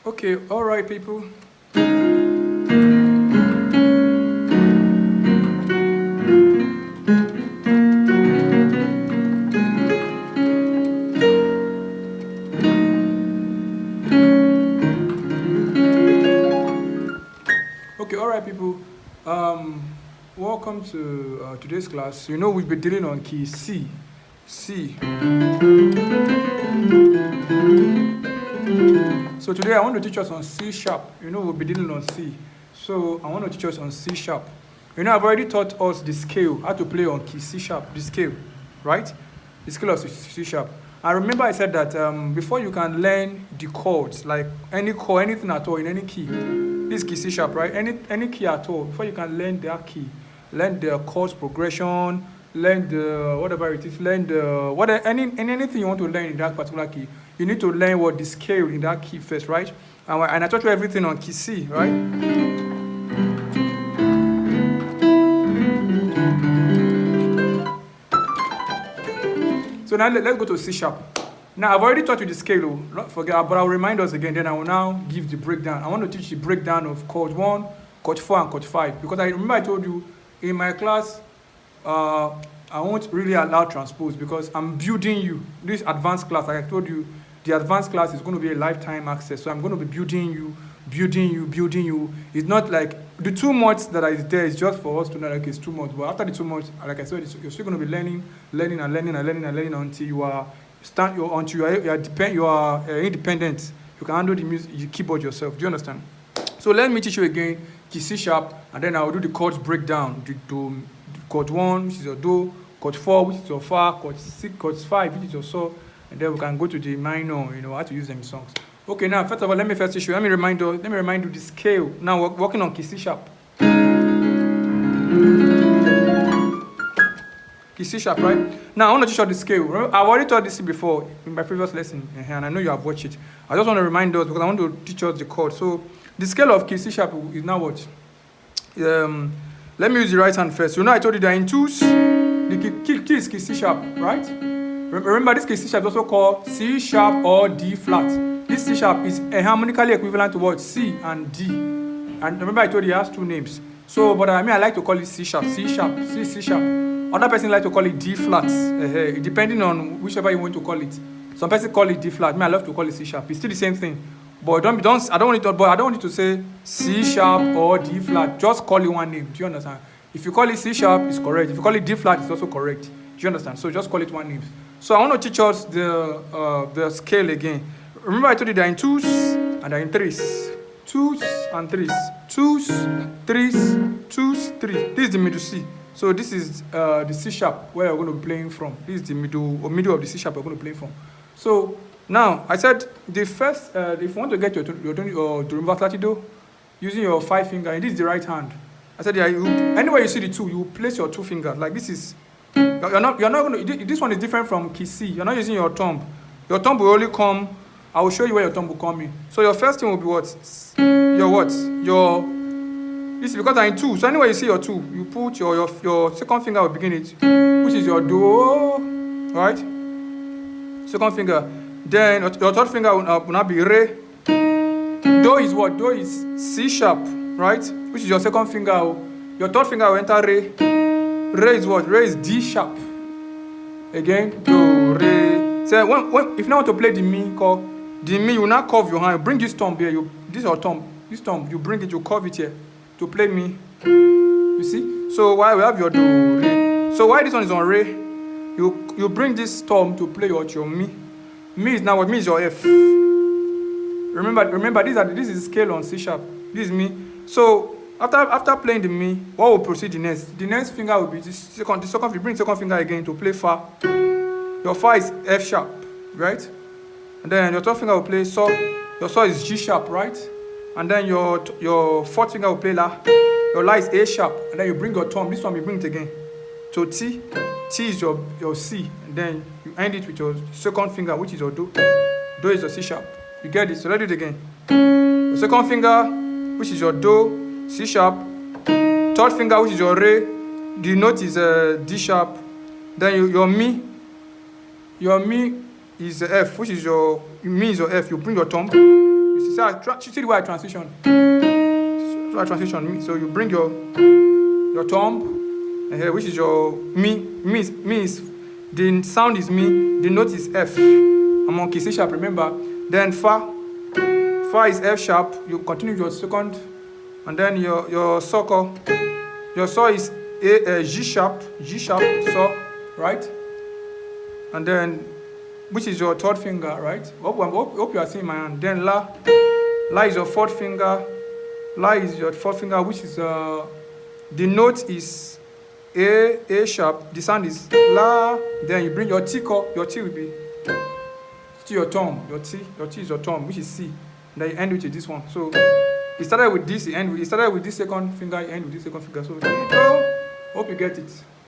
Okay, all right, people. Okay, all right, people. Um, Welcome to today's class. You know we've been dealing on key C. C. So today I want to teach us on C sharp. You know we'll be dealing on C. So I want to teach us on C sharp. You know I've already taught us the scale, how to play on key C sharp, the scale, right? The scale of C sharp. I remember I said that before you can learn the chords, like any chord, anything at all in any key, this key C sharp, right? Any key at all, before you can learn that key, learn the chords progression, learn the whatever it is, learn the anything you want to learn in that particular key, you need to learn what the scale in that key first, right? And I taught you everything on key C, right? So now let's go to C sharp. Now I've already taught you the scale, not forget, but I'll remind us again. Then I will now give the breakdown. I want to teach the breakdown of chord 1, chord 4, and chord 5 because I remember I told you in my class I won't really allow transpose because I'm building you. This advanced class, like I told you, the advanced class is going to be a lifetime access. So I'm going to be building you. It's not like the 2 months that is there is just for us to know like it's 2 months. But after the 2 months, like I said, you're still going to be learning until you are independent. You can handle the music, the keyboard yourself. Do you understand? So let me teach you again key C sharp, and then I'll do the chords breakdown. The chord 1, which is your do, chord 4, which is your fa, chord 6, chord 5, which is your so, and then we can go to the minor. You know how to use them in songs. Okay, now first of all, let me first teach you. Let me remind you the scale. Now we're working on key C sharp. Key C sharp, right? Now I want to teach you the scale. Remember, I've already taught this before in my previous lesson, and I know you have watched it. I just want to remind us because I want to teach us the chord. So the scale of key C sharp is now what? Let me use the right hand first. You know I told you that in twos, the key is key C sharp, right? Remember this key C sharp is also called C sharp or D flat. This C sharp is harmonically equivalent to what? C and D. And remember I told you it has 2 names. So, but I like to call it C sharp, C sharp, C sharp. Other person like to call it D flat, depending on whichever you want to call it. Some person call it D flat. I love to call it C sharp. It's still the same thing. But I don't want you to say C sharp or D flat. Just call it one name. Do you understand? If you call it C sharp, it's correct. If you call it D flat, it's also correct. Do you understand? So just call it one name. So I want to teach us the scale again. Remember I told you they're in 2s and they're in 3s. 2s and 3s. 2s, 3s, 2s, 3. This is the middle C. So this is the C sharp where we're going to be playing from. This is the middle of the C sharp we're going to play from. So now I said the first, if you want to get your Dorumba Flatido using your 5 finger, and this is the right hand. I said anywhere you see the 2, you place your 2 fingers like this is. You're not going to. This one is different from key C. You're not using your thumb. Your thumb will only come. I will show you where your thumb will come in. So your first thing will be what? This is because I'm in 2. So anywhere you see your 2, you put your second finger will begin it, which is your do, right? Second finger. Then your third finger will now be re. Do is what? Do is C sharp, right? Which is your second finger. Your third finger will enter re. Re is what? Re is D sharp. Again, do, re. So if you want to play the mi, you will now curve your hand. Bring this thumb here. This is your thumb. This thumb, you bring it, you curve it here to play mi. You see? So while we have your do, re. So why this one is on re, you bring this thumb to play your mi. Mi is now what? Mi is your F. Remember this is the scale on C sharp. This is mi. So after playing the mi, what will proceed the next? The next finger will be the second. You bring the second finger again to play fa. Your fa is F sharp, right? And then your third finger will play so. Your so is G sharp, right? And then your fourth finger will play la. Your la is A sharp. And then you bring your thumb. This one you bring it again to T. T is your C. And then you end it with your second finger, which is your do. Do is your C sharp. You get it? So let's do it again. The second finger, which is your do, C sharp. Third finger, which is your re. The note is D sharp. Then your mi. Your mi is F, which is your mi is your F. You bring your thumb. You see the way I transition. So I transition. So you bring your thumb, which is your mi. Mi is the sound is mi. The note is F. I'm on key C sharp. Remember. Then fa. Fa is F sharp. You continue your second, and then your circle. Your saw is G sharp. G sharp saw, right? And then, which is your third finger, right? Hope you are seeing my hand. Then la. La is your fourth finger. La is your fourth finger, which is the note is A sharp. The sound is la. Then you bring your T call. Your T will be to your thumb. Your T is your thumb, which is C. Then you end with this one. So it started with this. It started with this second finger. You end with this second finger. So there you go. Hope you get it.